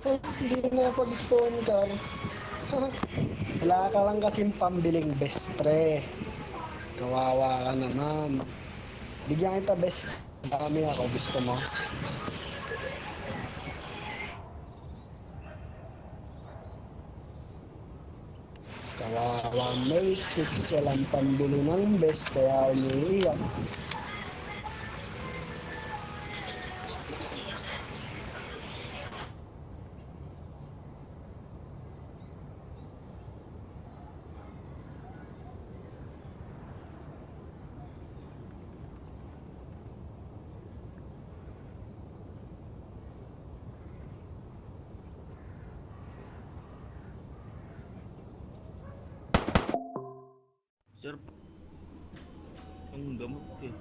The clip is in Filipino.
Hindi na pag-sponsor. Wala ka lang kasing pambiling best pre. Kawawa ka naman. Bigyan kita best. Dami ako. Gusto mo? Kawawa Matrix. Walang pambili ng best. Kaya umiiyak. Sir, ang gamot eh.